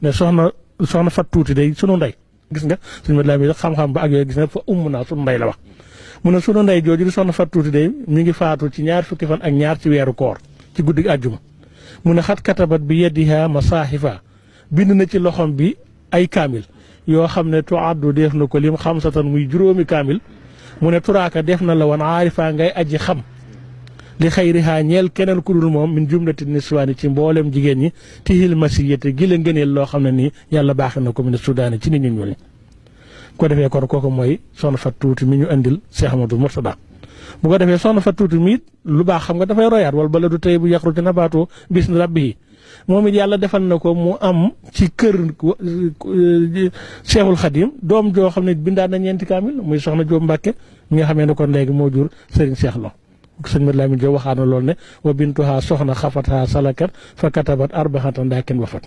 ne soxna fat tuuti day sunu ndey gis nga suñu mat laa mi xam-xam ba ak yooyu gis nga fa naa sunu ndey la wax mu ne sunu ndey jooju di soxna fat tuuti day mi ngi faatu ci ñaar fukki fan ak ñaar ci weeru koor ci guddi àjjuma mu ne xat katabat bi yadiha masaahifa bind na ci loxom bi ay kaamil yoo xam ne tuaddu def na ko lim xamsatan muy juróomi kaamil mu ne turaaka def na la woon aarifa ngay aji xam li xayriha ñeel keneen ku dul moom min jumlati niswaani ci mboolem jigéen ñi tihil masiyati gi la ngëneel loo xam ne nii yàlla baax na ko min sudaani ci nit ñu ñuul ñi ko defee kon kooku mooy soxna fat tuuti mi ñu andil Cheikh Amadou Mourtada bu ko defee soxna fat tuuti mi lu baax xam nga dafay royaat wala bala du tey bu yàqru ci nabaatu bisni rabbihi moom it yàlla defal na ko mu am ci kër Cheikhul Khadim doom joo xam ne bindaat na ñeenti kaamil muy soxna Jóob Mbàkke mi nga xamee ne kon léegi moo jur Serigne Cheikh Lo sëñ Mat Lamin Jóob waxaat na loolu ne wa bintuha soxna xafatha salakat fa katabat arbaxatan daa kenn wafat